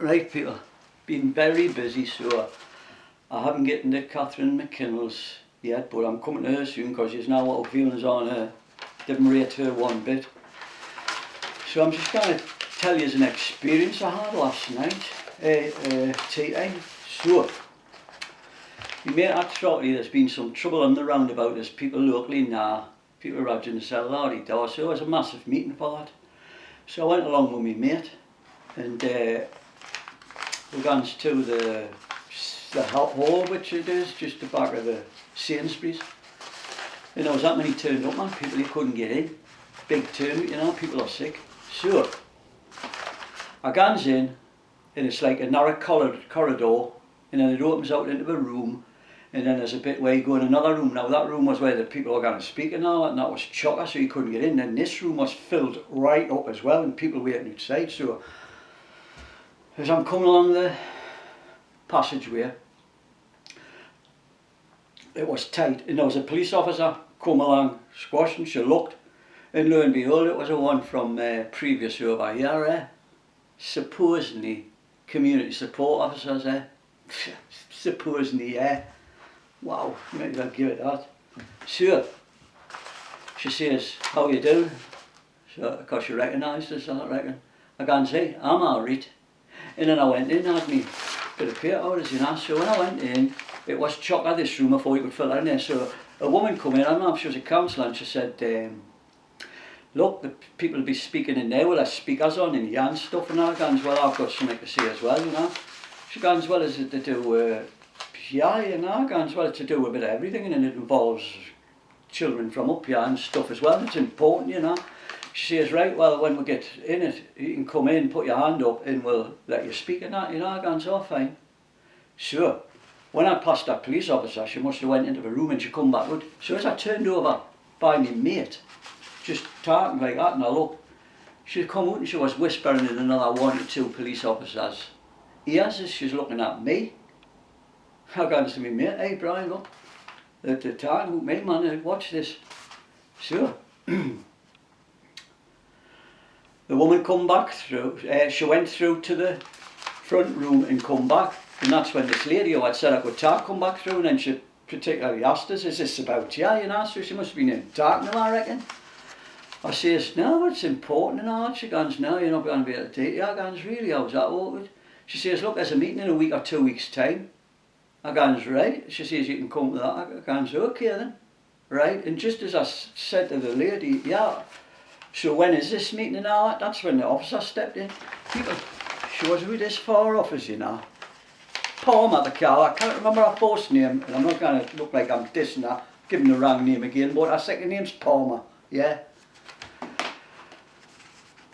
Right people, been very busy, so I haven't gotten to Catherine McKinnell's yet, but I'm coming to her soon because she's now what her feelings on her. Didn't rate her one bit. So I'm just going to tell you an experience I had last night, tea time. So, you may at Throckley there's been some trouble on the roundabout. There's people locally now, people are out in the cell lorry door, so it was a massive meeting for that. So I went along with my mate and we went to the hall, which it is, just the back of the Sainsbury's. And there was that many turned up, man, people you couldn't get in. Big turnout, you know, people are sick. So, I goes in, and it's like a narrow corridor, and then it opens out into a room, and then there's a bit where you go in another room. Now that room was where the people were going to speak and all that, and that was chocker, so you couldn't get in. And this room was filled right up as well, and people waiting outside. So, as I'm coming along the passageway, it was tight, and there was a police officer come along, squashing. She looked, and lo and behold, it was a one from previous over here, supposedly community support officers, supposedly, wow, you might as well give it that. So, she says, how you doing? So, because she recognised us, I reckon. I can't say, I'm alright. And then I went in, I had me bit of paper orders, you know. So when I went in, it was chocker, this room, I thought you could fill it in there. So a woman come in, I don't know if she was a counsellor, and she said, look, the people will be speaking in there with their speakers on and yarn stuff, and I goes, well, I've got something to say as well, you know. She goes, well, is it to do, yeah, you know, goes, well, it's to do a bit of everything, and it involves children from up here and stuff as well. It's important, you know. She says, right, well, when we get in it, you can come in, put your hand up, and we'll let you speak and that, you know. I goes, oh, fine. So, when I passed that police officer, she must have went into the room and she come back out. So as I turned over by my mate, just talking like that, and I looked, she'd come out and she was whispering in another 1 or 2 police officers' ears as she's looking at me. I goes to my mate, hey Brian, look, they're talking about me, man, watch this. So, the woman come back through, she went through to the front room and come back, and that's when this lady who had said I could talk come back through, and then she particularly asked us, is this about you, you know, so she must have been talking to her, I reckon. I says, no, it's important and all. She goes, no, you're not going to be able to take it. I goes, really, how's that awkward? She says, look, there's a meeting in a week or 2 weeks' time. I goes, right. She says, you can come to that. I goes, okay then. Right, and just as I said to the lady, yeah, so when is this meeting and all that? That's when the officer stepped in. People, she was with this far office, you know. Palmer, the car, I can't remember her first name, and I'm not going to look like I'm dissing her, giving the wrong name again, but her second name's Palmer, yeah.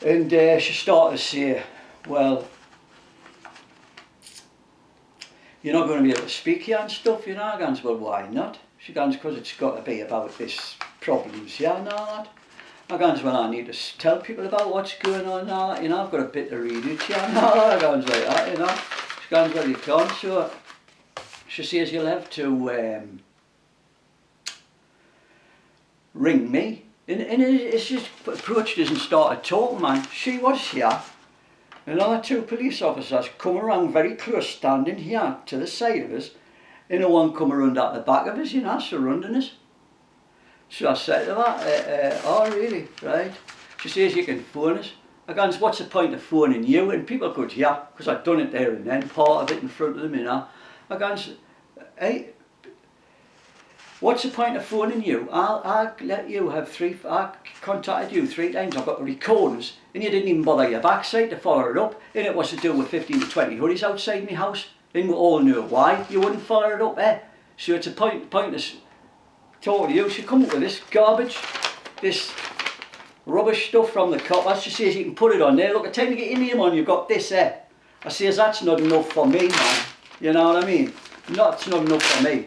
And she started to say, well, you're not going to be able to speak here and stuff, you know. I goes, well, why not? She goes, because it's got to be about this problems here and all that. I goes, well, I need to tell people about what's going on and all that, you know. I've got a bit to read it here and all that. I goes like that, you know. She goes, well, you can't. So she says, you'll have to ring me. And it's just approached us and started talking, man. She was here. Another 2 police officers come around very close, standing here to the side of us. And the one come around at the back of us, you know, surrounding us. So I said to her, oh really, right. She says, you can phone us. I goes, what's the point of phoning you? And people could hear, because I'd done it there and then, part of it in front of them, you know. I goes, hey, what's the point of phoning you? I'll let you have I contacted you 3 times, I've got the recordings, and you didn't even bother your backside to follow it up, and it was to do with 15 to 20 hoodies outside my house, and we all knew why you wouldn't follow it up, eh? So it's a pointless talking to you. She come up with this garbage, this rubbish stuff from the coppers. She says, you can put it on there, look, the time to get your name on, you've got this, eh? I says, that's not enough for me, man, you know what I mean? It's not enough for me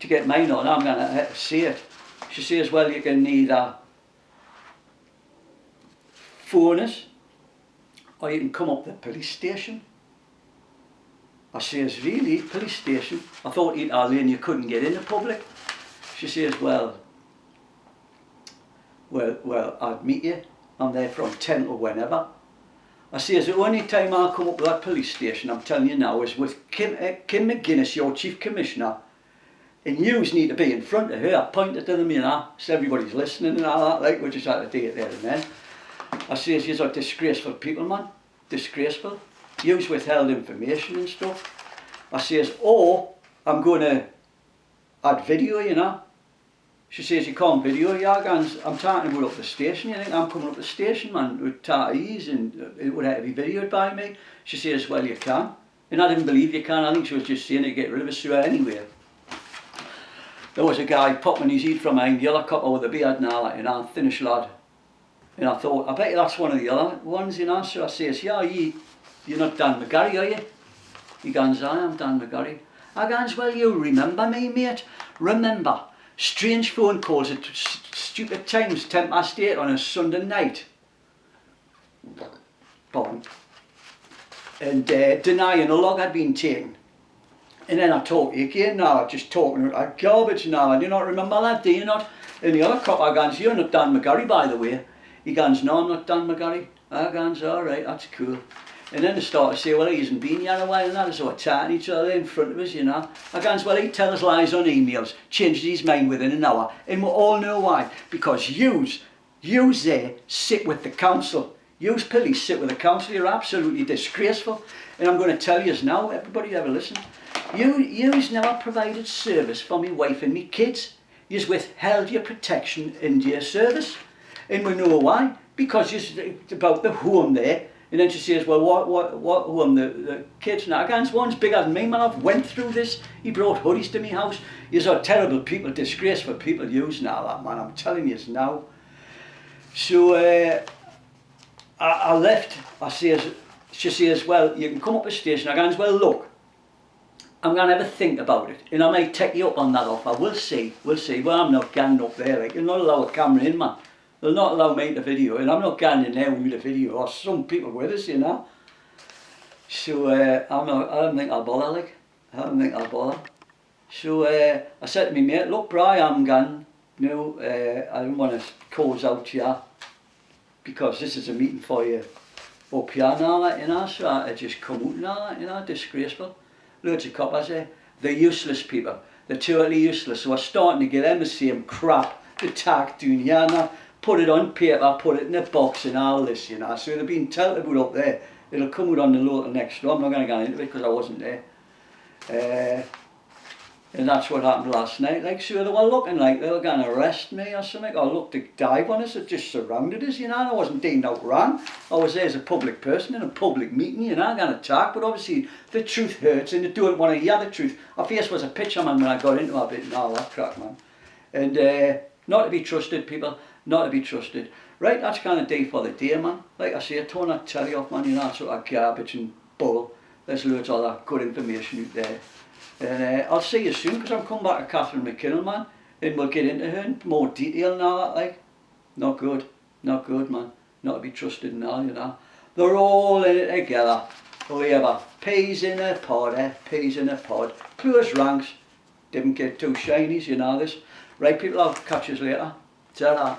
to get mine on, I'm going to have to see it. She says, well, you can either phone us or you can come up to the police station. I says, really, police station? I thought you couldn't get in the public. She says, well, I'd meet you. I'm there from 10 or whenever. I says the only time I come up to that police station, I'm telling you now, is with Kim McGuinness, your Chief Commissioner, and yous need to be in front of her. I pointed to them, you know, so everybody's listening and all that, like, we just had to do it there and then. I says, yous are disgraceful people, man, disgraceful. Yous withheld information and stuff. I says, oh, I'm going to add video, you know. She says, you can't video, yeah, guns. I'm talking about up the station. You think I'm coming up the station, man, with tattoos and it would have to be videoed by me? She says, well, you can. And I didn't believe you can. I think she was just saying to get rid of us anyway. There was a guy popping his head from behind the other couple with a beard and all that, you know, thinnish lad. And I thought, I bet you that's one of the other ones, you know. So I says, yeah, you're not Dan McGarry, are you? He goes, I am Dan McGarry. I goes, well, you remember me, mate? Remember. Strange phone calls at stupid times, 8:10 on a Sunday night. Pardon. And denying a log had been taken. And then I talk to you again now, just talking like garbage now. And you not remember that, do you not? And the other cop, I goes, you're not Dan McGarry, by the way. He goes, no, I'm not Dan McGarry. I goes, all right, that's cool. And then they start to say, well, he hasn't been here a while and that, so we're chatting each other in front of us, you know. I goes, well, he tells lies on emails, changed his mind within an hour, and we all know why. Because yous there sit with the council. Yous police sit with the council. You're absolutely disgraceful. And I'm going to tell yous now, everybody ever listen, yous never provided service for me wife and me kids. Yous withheld your protection and your service. And we know why. Because it's about the home there. And then she says, well, what home? The kids now. Against one's bigger than me, man. I've went through this. He brought hoodies to me house. Yous are terrible people, disgraceful people, yous now, that man. I'm telling yous now. So I left. She says, well, you can come up the station. I goes, well, look, I'm going to have a think about it. And I might take you up on that offer. We'll see. Well, I'm not getting up there. Like, you'll not allow a camera in, man. They'll not allow me to video, and I'm not getting in there with the video, or some people with us, you know. So I don't think I'll bother, like. I don't think I'll bother. So I said to me mate, look, Bri, I'm gone. You know, I don't want to cause out here, because this is a meeting for you up here and all that, you know. So I just come out and all that, you know, disgraceful. Loads of coppers there. They're useless people. They're totally useless. So we're starting to get them the same crap, the tack doing here now. Put it on paper, put it in a box and all this, you know. So they're being told about up there. It'll come out on the local next door. I'm not going to go into it because I wasn't there. And that's what happened last night. Like, so they were looking like they were going to arrest me or something, or look to dive on us. They just surrounded us, you know. And I wasn't doing no wrong. I was there as a public person in a public meeting, you know. I'm going to talk, but obviously the truth hurts and they don't want to hear the truth. My face was a picture, man, when I got into a bit and all that crap, man. And not to be trusted, people. Not to be trusted. Right, that's kind of day for the day, man. Like I say, turn that telly off, man, you know, that sort of garbage and bull. There's loads of that good information out there. And I'll see you soon, because I'm coming back to Catherine McKinnon, man, and we'll get into her in more detail and all that, like. Not good, man. Not to be trusted and all, you know. They're all in it together. Labour, peas in a pod, peas in a pod. Close ranks, didn't get too shinies, you know this. Right, people, I'll catch you later. Ta-ra.